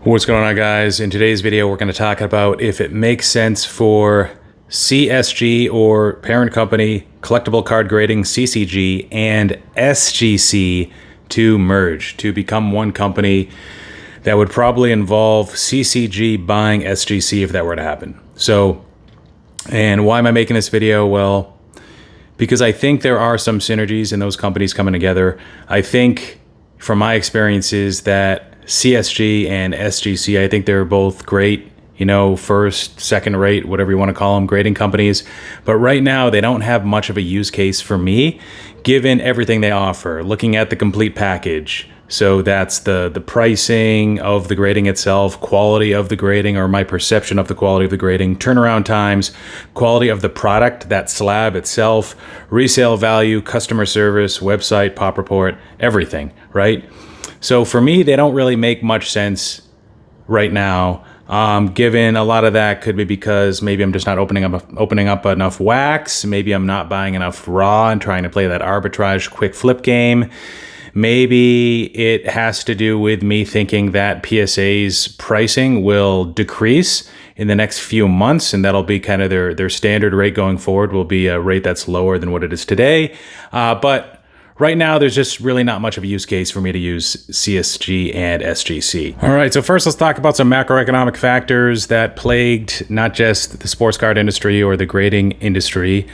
What's going on, guys? In today's video, we're going to talk about if it makes sense for CSG or parent company collectible card grading CCG and SGC to merge to become one company. That would probably involve CCG buying SGC if that were to happen. And why am I making this video? Well, because I think there are some synergies in those companies coming together. I think from my experiences that CSG and SGC, I think they're both great, first, second rate, whatever you want to call them, grading companies. But right now, they don't have much of a use case for me, given everything they offer, looking at the complete package. So that's the pricing of the grading itself, quality of the grading, or my perception of the quality of the grading, turnaround times, quality of the product, that slab itself, resale value, customer service, website, pop report, everything, right? So for me, they don't really make much sense right now. Given a lot of that could be because maybe I'm just not opening up enough wax. Maybe I'm not buying enough raw and trying to play that arbitrage quick flip game. Maybe it has to do with me thinking that PSA's pricing will decrease in the next few months, and that'll be kind of their standard rate going forward, will be a rate that's lower than what it is today. But right now, there's just really not much of a use case for me to use CSG and SGC. All right, so first let's talk about some macroeconomic factors that plagued not just the sports card industry or the grading industry,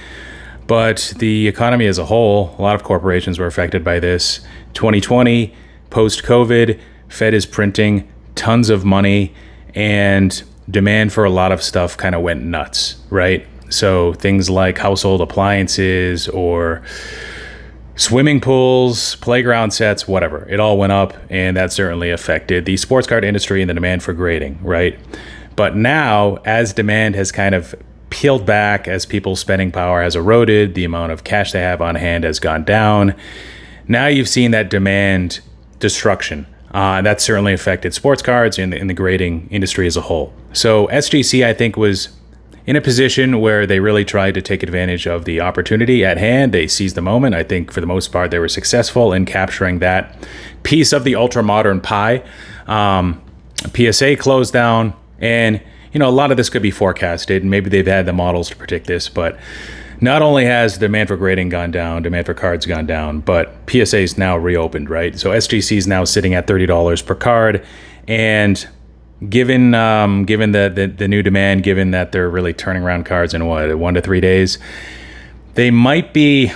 but the economy as a whole. A lot of corporations were affected by this. 2020, post-COVID, Fed is printing tons of money, and demand for a lot of stuff kind of went nuts, right? So things like household appliances or swimming pools, playground sets, whatever. It all went up, and that certainly affected the sports card industry and the demand for grading, right? But now, as demand has kind of peeled back, as people's spending power has eroded, the amount of cash they have on hand has gone down. Now you've seen that demand destruction. That certainly affected sports cards and the grading industry as a whole. So SGC, I think, was in a position where they really tried to take advantage of the opportunity at hand. They seized the moment. I think for the most part, they were successful in capturing that piece of the ultra-modern pie. PSA closed down, and a lot of this could be forecasted, and maybe they've had the models to predict this, but not only has demand for grading gone down, demand for cards gone down, but PSA is now reopened, right? So SGC is now sitting at $30 per card, and given the new demand, given that they're really turning around cards in 1 to 3 days, they might be,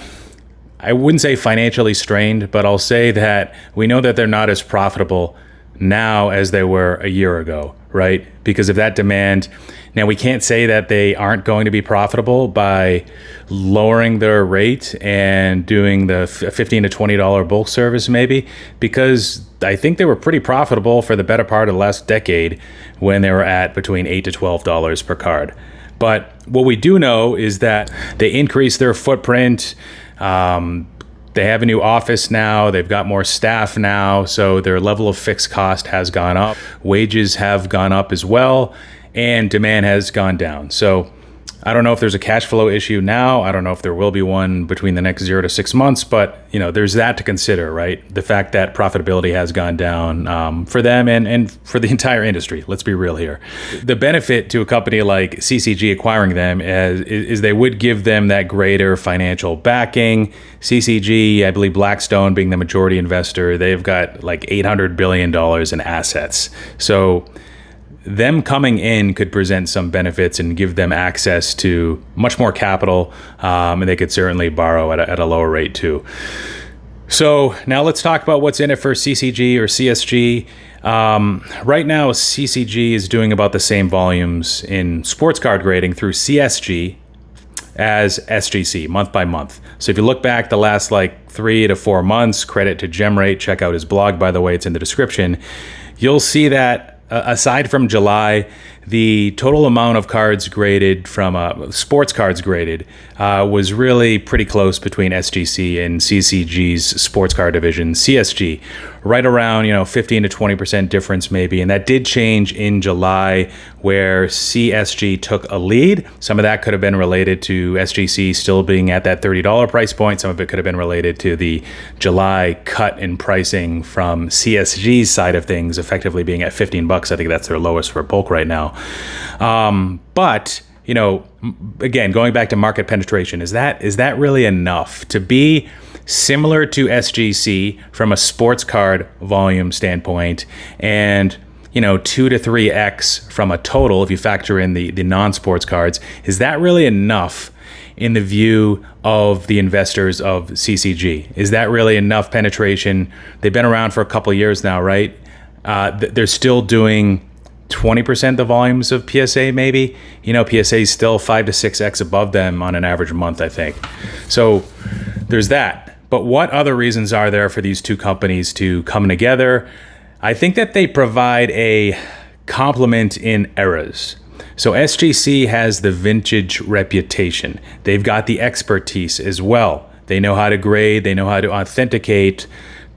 I wouldn't say financially strained, but I'll say that we know that they're not as profitable now as they were a year ago, right? Because of that demand. Now, we can't say that they aren't going to be profitable by lowering their rate and doing the $15 to $20 bulk service maybe, because I think they were pretty profitable for the better part of the last decade when they were at between $8 to $12 per card. But what we do know is that they increased their footprint. They have a new office now. They've got more staff now. So their level of fixed cost has gone up. Wages have gone up as well. And demand has gone down. So I don't know if there's a cash flow issue now. I don't know if there will be one between the next 0 to 6 months, but there's that to consider, right? The fact that profitability has gone down for them and for the entire industry. Let's be real here. The benefit to a company like CCG acquiring them is they would give them that greater financial backing. CCG, I believe Blackstone being the majority investor, they've got like $800 billion in assets. So them coming in could present some benefits and give them access to much more capital, and they could certainly borrow at a lower rate too. So now let's talk about what's in it for CCG or CSG. Right now, CCG is doing about the same volumes in sports card grading through CSG as SGC month by month. So if you look back the last 3 to 4 months, credit to GemRate, check out his blog, by the way, it's in the description, you'll see that aside from July, the total amount of cards graded from sports cards graded was really pretty close between SGC and CCG's sports card division, CSG, right around 15 to 20% difference maybe. And that did change in July, where CSG took a lead. Some of that could have been related to SGC still being at that $30 price point. Some of it could have been related to the July cut in pricing from CSG's side of things, effectively being at $15. I think that's their lowest for bulk right now. But again, going back to market penetration, is that really enough to be similar to SGC from a sports card volume standpoint, and 2 to 3x from a total if you factor in the non-sports cards? Is that really enough in the view of the investors of CCG? Is that really enough penetration? They've been around for a couple of years now, right? They're still doing 20% the volumes of PSA, maybe. PSA is still 5 to 6x above them on an average month, I think. So there's that. But what other reasons are there for these two companies to come together? I think that they provide a complement in eras. So SGC has the vintage reputation. They've got the expertise as well. They know how to grade. They know how to authenticate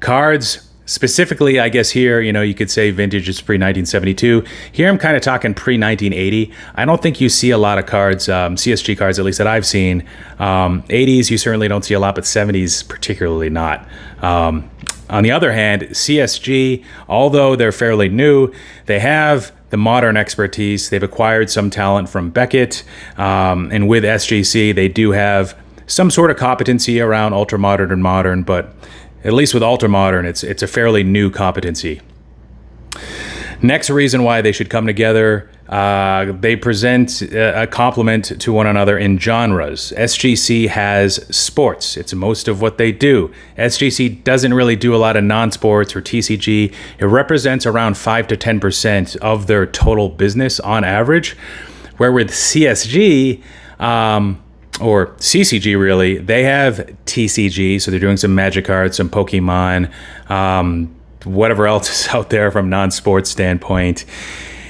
cards. Specifically, I guess here, you could say vintage is pre-1972. Here I'm kind of talking pre-1980. I don't think you see a lot of cards, CSG cards at least that I've seen. 80s you certainly don't see a lot, but 70s particularly not. On the other hand, CSG, although they're fairly new, they have the modern expertise. They've acquired some talent from Beckett. And with SGC, they do have some sort of competency around ultra-modern and modern, but at least with ultra-modern, it's a fairly new competency. Next reason why they should come together, they present a complement to one another in genres. SGC has sports. It's most of what they do. SGC doesn't really do a lot of non-sports or TCG. It represents around 5 to 10% of their total business on average, where with CSG, or CCG really, they have TCG, so they're doing some Magic cards, some Pokemon, whatever else is out there from non-sports standpoint.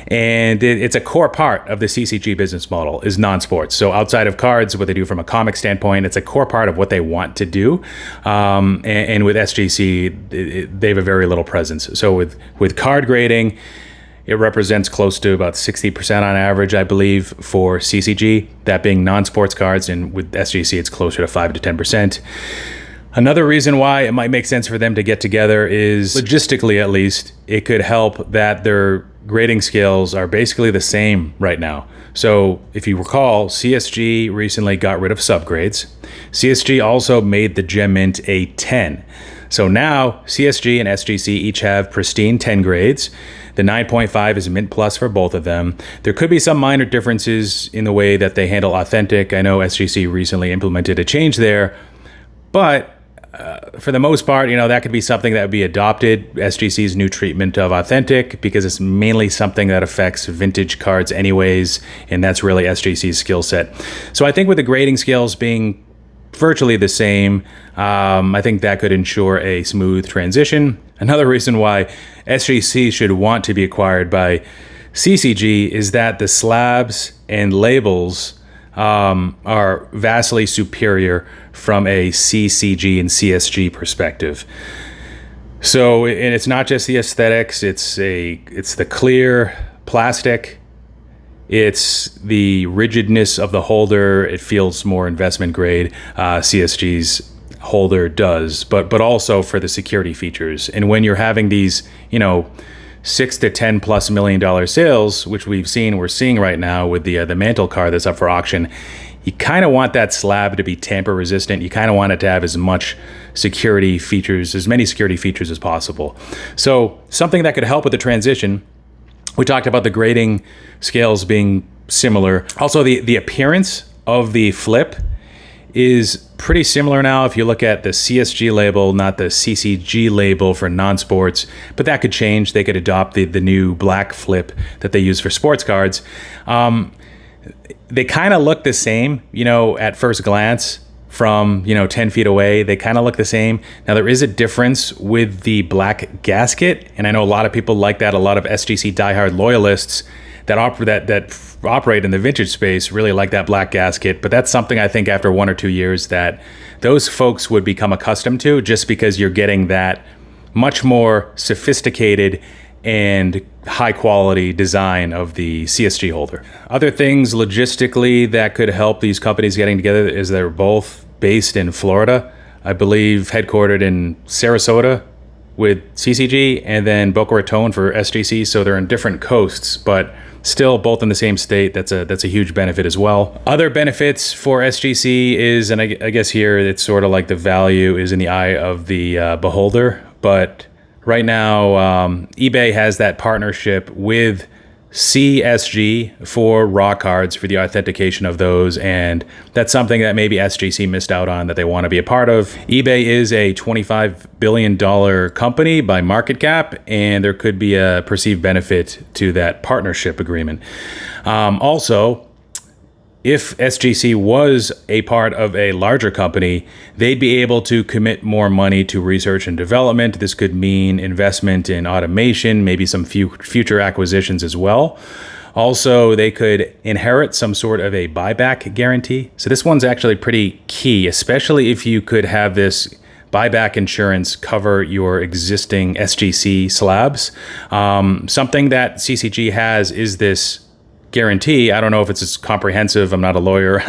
And it's a core part of the CCG business model is non-sports. So outside of cards, what they do from a comic standpoint, it's a core part of what they want to do. And with SGC, they have a very little presence. So with card grading, it represents close to about 60% on average, I believe, for CCG, that being non-sports cards. And with SGC, it's closer to 5 to 10%. Another reason why it might make sense for them to get together is, logistically at least, it could help that their grading scales are basically the same right now. So if you recall, CSG recently got rid of subgrades. CSG also made the Gem Mint a 10. So now CSG and SGC each have pristine 10 grades. The 9.5 is Mint Plus for both of them. There could be some minor differences in the way that they handle authentic. I know SGC recently implemented a change there, but for the most part, that could be something that would be adopted, SGC's new treatment of authentic, because it's mainly something that affects vintage cards anyways, and that's really SGC's skill set. So I think with the grading scales being virtually the same, I think that could ensure a smooth transition. Another reason why SGC should want to be acquired by CCG is that the slabs and labels are vastly superior from a CCG and CSG perspective. So, and it's not just the aesthetics, it's the clear plastic, it's the rigidness of the holder. It feels more investment grade. CSG's holder does, but also for the security features. And when you're having these, $6 to $10+ million sales, which we're seeing right now with the mantle card that's up for auction, you kind of want that slab to be tamper resistant. You kind of want it to have as many security features as possible. So something that could help with the transition. We talked about the grading scales being similar. Also, the appearance of the flip is pretty similar now if you look at the CSG label, not the CCG label for non-sports, but that could change. They could adopt the new black flip that they use for sports cards. They kind of look the same, at first glance from, 10 feet away. They kind of look the same. Now, there is a difference with the black gasket, and I know a lot of people like that. A lot of SGC diehard loyalists that operate in the vintage space really like that black gasket, but that's something I think after 1 or 2 years that those folks would become accustomed to, just because you're getting that much more sophisticated and high quality design of the CSG holder. Other things logistically that could help these companies getting together is they're both based in Florida. I believe headquartered in Sarasota with CCG, and then Boca Raton for SGC. So they're in different coasts, but still both in the same state. That's a huge benefit as well. Other benefits for SGC is, and I guess here it's sort of like the value is in the eye of the beholder, but right now, eBay has that partnership with CSG for raw cards for the authentication of those, and that's something that maybe SGC missed out on that they want to be a part of. eBay is a $25 billion company by market cap, and there could be a perceived benefit to that partnership agreement. Also, if SGC was a part of a larger company, they'd be able to commit more money to research and development. This could mean investment in automation, maybe some future acquisitions as well. Also, they could inherit some sort of a buyback guarantee. So this one's actually pretty key, especially if you could have this buyback insurance cover your existing SGC slabs. Something that CCG has is this guarantee. I don't know if it's as comprehensive, I'm not a lawyer,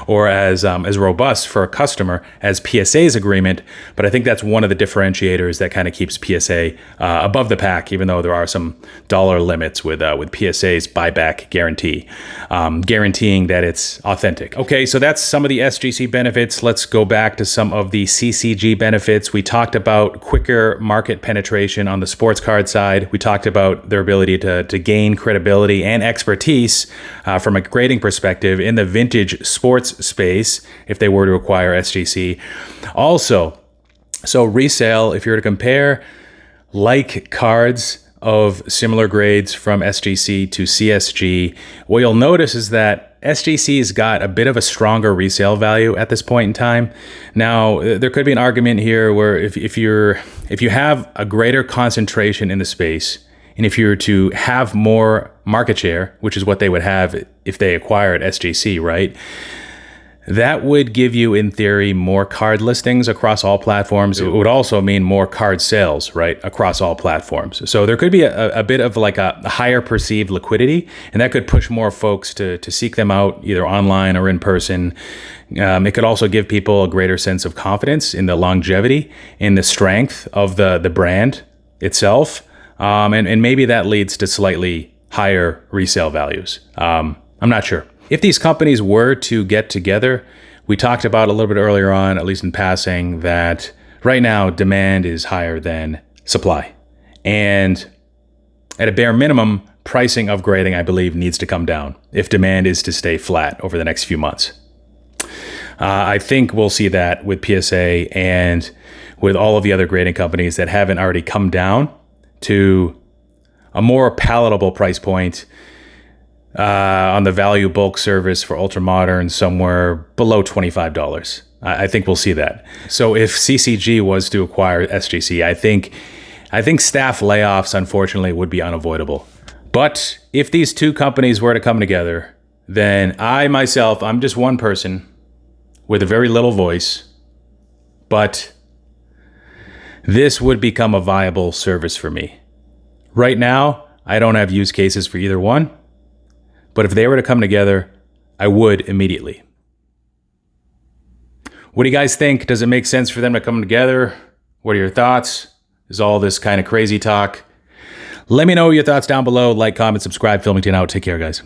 or as robust for a customer as PSA's agreement, but I think that's one of the differentiators that kind of keeps PSA above the pack, even though there are some dollar limits with PSA's buyback guarantee, guaranteeing that it's authentic. Okay, so that's some of the SGC benefits. Let's go back to some of the CCG benefits. We talked about quicker market penetration on the sports card side. We talked about their ability to gain credibility and expertise from a grading perspective in the vintage sports space if they were to acquire SGC. Also, so resale, if you were to compare like cards of similar grades from SGC to CSG, what you'll notice is that SGC's got a bit of a stronger resale value at this point in time. Now, there could be an argument here where if you have a greater concentration in the space, and if you were to have more market share, which is what they would have if they acquired SGC, right? That would give you, in theory, more card listings across all platforms. It would also mean more card sales, right, across all platforms. So there could be a bit of like a higher perceived liquidity, and that could push more folks to seek them out either online or in person. It could also give people a greater sense of confidence in the longevity, in the strength of the brand itself. And maybe that leads to slightly higher resale values. I'm not sure. If these companies were to get together, we talked about a little bit earlier on, at least in passing, that right now demand is higher than supply. And at a bare minimum, pricing of grading, I believe, needs to come down if demand is to stay flat over the next few months. I think we'll see that with PSA and with all of the other grading companies that haven't already come down to a more palatable price point on the value bulk service for ultramodern, somewhere below $25. I think we'll see that. So if CCG was to acquire SGC, I think staff layoffs, unfortunately, would be unavoidable. But if these two companies were to come together, then I myself, I'm just one person with a very little voice, but this would become a viable service for me. Right now, I don't have use cases for either one, but if they were to come together, I would immediately. What do you guys think? Does it make sense for them to come together? What are your thoughts? Is all this kind of crazy talk? Let me know your thoughts down below. Like, comment, subscribe. Filmington out. Take care, guys.